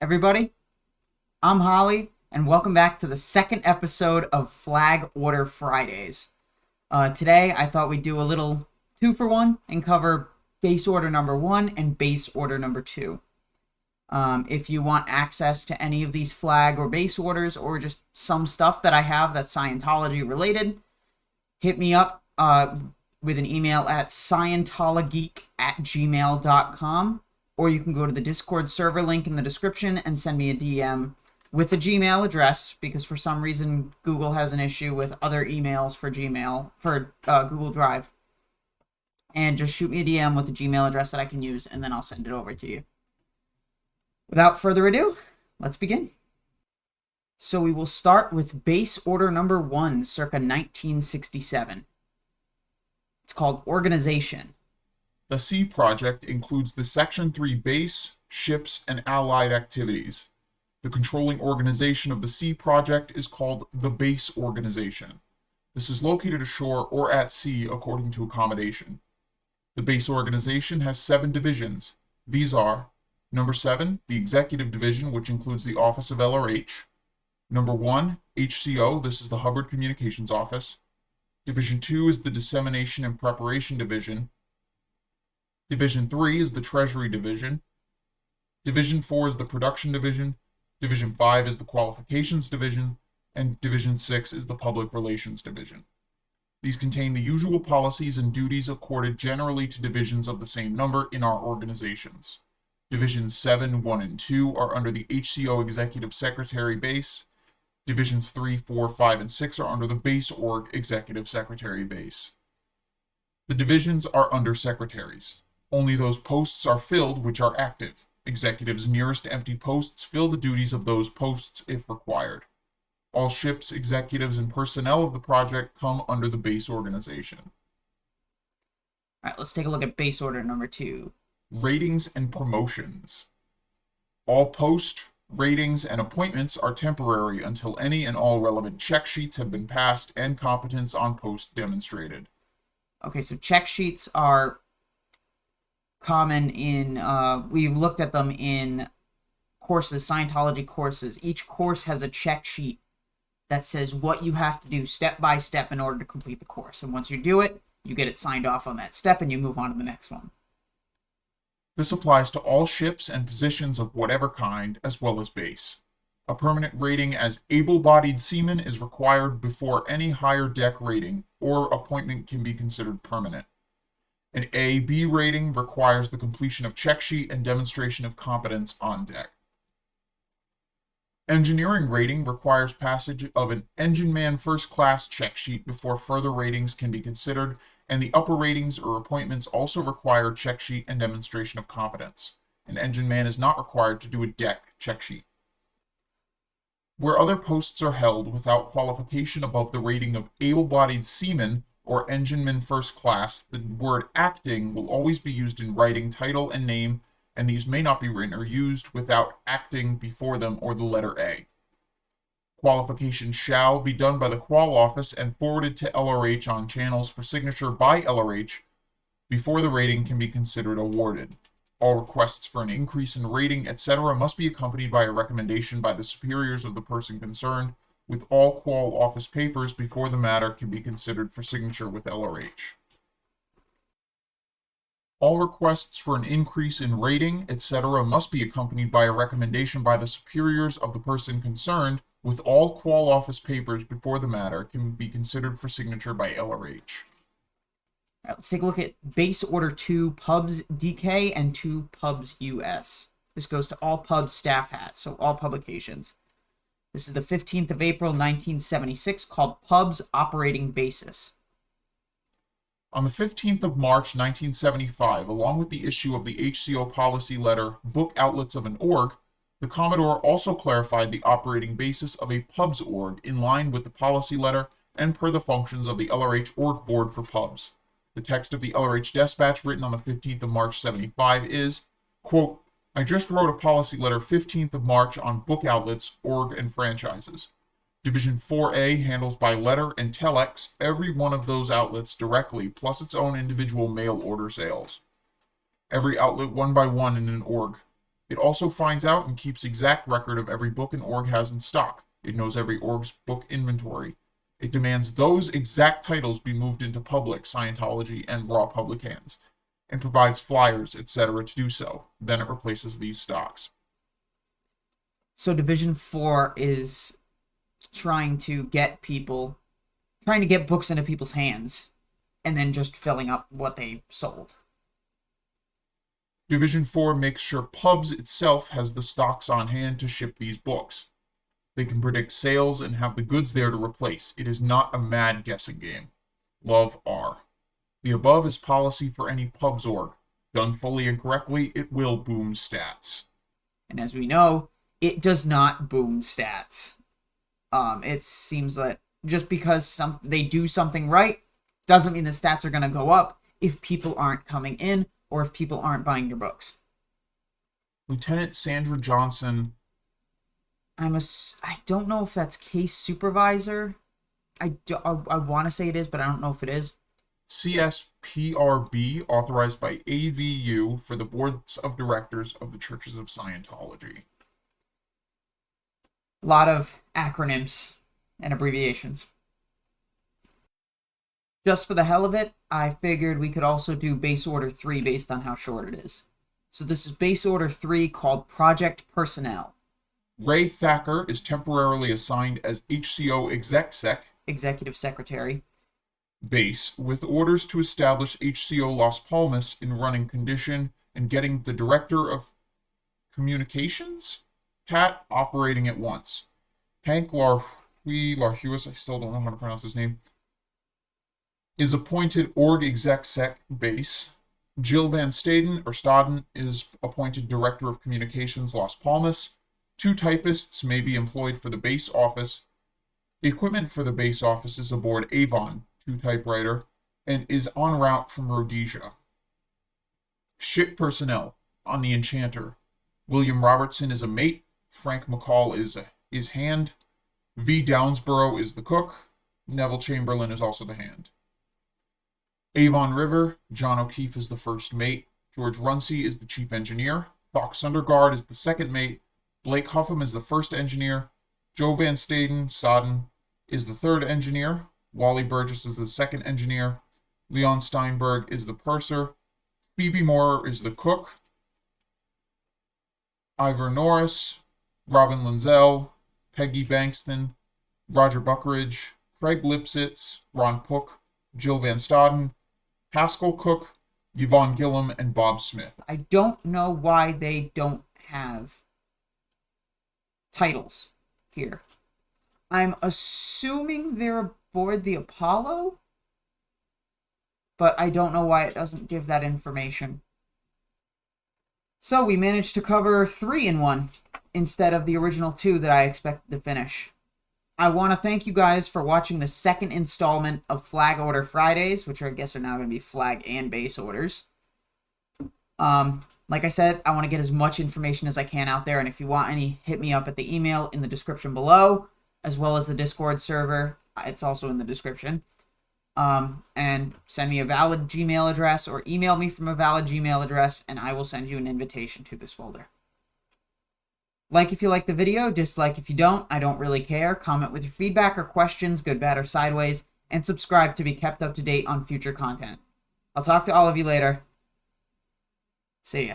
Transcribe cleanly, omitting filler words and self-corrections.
Everybody, I'm Holly, and welcome back to the second episode of Flag Order Fridays. Today, I thought we'd do a little 2-for-1 and cover base order number 1 and base order number 2. If you want access to any of these flag or base orders, or just some stuff that I have that's Scientology related, hit me up with an email at ScientoloGeek@gmail.com. Or you can go to the Discord server link in the description and send me a DM with a Gmail address, because for some reason Google has an issue with other emails for Google Drive. And just shoot me a DM with a Gmail address that I can use, and then I'll send it over to you. Without further ado, let's begin. So we will start with base order number 1, circa 1967. It's called Organization. The C project includes the Section 3 base, ships, and allied activities. The controlling organization of the C project is called the Base Organization. This is located ashore or at sea according to accommodation. The Base Organization has 7 divisions. These are: Number 7, the Executive Division, which includes the Office of LRH. Number 1, HCO, this is the Hubbard Communications Office. Division 2 is the Dissemination and Preparation Division. Division 3 is the Treasury Division. Division 4 is the Production Division. Division 5 is the Qualifications Division. And Division 6 is the Public Relations Division. These contain the usual policies and duties accorded generally to divisions of the same number in our organizations. Divisions 7, 1, and 2 are under the HCO Executive Secretary Base. Divisions 3, 4, 5, and 6 are under the Base Org Executive Secretary Base. The divisions are under secretaries. Only those posts are filled which are active. Executives nearest to empty posts fill the duties of those posts if required. All ships, executives, and personnel of the project come under the base organization. Alright, let's take a look at base order number 2. Ratings and promotions. All post, ratings, and appointments are temporary until any and all relevant check sheets have been passed and competence on post demonstrated. Okay, so check sheets are common in, we've looked at them in courses, Scientology courses. Each course has a check sheet that says what you have to do step by step in order to complete the course. And once you do it, you get it signed off on that step and you move on to the next one. This applies to all ships and positions of whatever kind, as well as base. A permanent rating as able-bodied seaman is required before any higher deck rating or appointment can be considered permanent. An A-B rating requires the completion of check sheet and demonstration of competence on deck. Engineering rating requires passage of an engine man first class check sheet before further ratings can be considered, and the upper ratings or appointments also require check sheet and demonstration of competence. An engine man is not required to do a deck check sheet. Where other posts are held without qualification above the rating of able-bodied seaman or engineman first class, the word acting will always be used in writing, title, and name, and these may not be written or used without acting before them or the letter A. Qualification shall be done by the Qual Office and forwarded to LRH on channels for signature by LRH before the rating can be considered awarded. All requests for an increase in rating, etc. must be accompanied by a recommendation by the superiors of the person concerned, with all Qual Office papers before the matter can be considered for signature with LRH. All requests for an increase in rating, etc. must be accompanied by a recommendation by the superiors of the person concerned, with all Qual Office papers before the matter can be considered for signature by LRH. All right, let's take a look at base order 2 pubs DK and 2 pubs US. This goes to all pubs staff hats, so all publications. This is the 15th of April, 1976, called Pubs Operating Basis. On the 15th of March, 1975, along with the issue of the HCO policy letter, Book Outlets of an Org, the Commodore also clarified the operating basis of a pubs org in line with the policy letter and per the functions of the LRH org board for pubs. The text of the LRH dispatch written on the 15th of March 75 is, quote, I just wrote a policy letter 15th of March on book outlets, org, and franchises. Division 4A handles by letter and telex every one of those outlets directly, plus its own individual mail order sales. Every outlet one by one in an org. It also finds out and keeps exact record of every book an org has in stock. It knows every org's book inventory. It demands those exact titles be moved into public, Scientology, and raw public hands, and provides flyers, etc. to do so. Then it replaces these stocks. So Division 4 is trying to get books into people's hands, and then just filling up what they sold. Division 4 makes sure Pubs itself has the stocks on hand to ship these books. They can predict sales and have the goods there to replace. It is not a mad guessing game. Love R. The above is policy for any Pubs org. Done fully and correctly, it will boom stats. And as we know, it does not boom stats. It seems that just because they do something right doesn't mean the stats are going to go up if people aren't coming in or if people aren't buying your books. Lieutenant Sandra Johnson. I don't know if that's case supervisor. I want to say it is, but I don't know if it is. CSPRB, authorized by AVU for the boards of directors of the Churches of Scientology. A lot of acronyms and abbreviations. Just for the hell of it, I figured we could also do base order 3 based on how short it is. So this is base order 3 called Project Personnel. Ray Thacker is temporarily assigned as HCO Executive Secretary. Base, with orders to establish HCO Las Palmas in running condition and getting the Director of Communications hat operating at once. Hank Larhuis, I still don't know how to pronounce his name, is appointed Org Exec Sec Base. Jill Van Staden is appointed Director of Communications Las Palmas. 2 typists may be employed for the base office. The equipment for the base office is aboard Avon, 2 typewriter, and is en route from Rhodesia. Ship personnel on the Enchanter. William Robertson is a mate. Frank McCall is hand. V. Downsborough is the cook. Neville Chamberlain is also the hand. Avon River, John O'Keefe is the first mate. George Runcie is the chief engineer. Fox Sundergaard is the second mate. Blake Huffam is the first engineer. Joe Van Staden is the third engineer. Wally Burgess is the second engineer. Leon Steinberg is the purser. Phoebe Moore is the cook. Ivor Norris, Robin Linzell, Peggy Bankston, Roger Buckridge, Craig Lipsitz, Ron Pook, Jill Van Staden, Haskell Cook, Yvonne Gillum, and Bob Smith. I don't know why they don't have titles here. I'm assuming they're aboard the Apollo, but I don't know why it doesn't give that information. So we managed to cover 3 in 1 instead of the original 2 that I expected to finish. I want to thank you guys for watching the second installment of Flag Order Fridays, which I guess are now going to be flag and base orders. Like I said, I want to get as much information as I can out there, and if you want any, hit me up at the email in the description below, as well as the Discord server. It's also in the description. And send me a valid Gmail address or email me from a valid Gmail address, and I will send you an invitation to this folder. Like if you like the video, dislike if you don't. I don't really care. Comment with your feedback or questions, good, bad, or sideways, and subscribe to be kept up to date on future content. I'll talk to all of you later. See ya.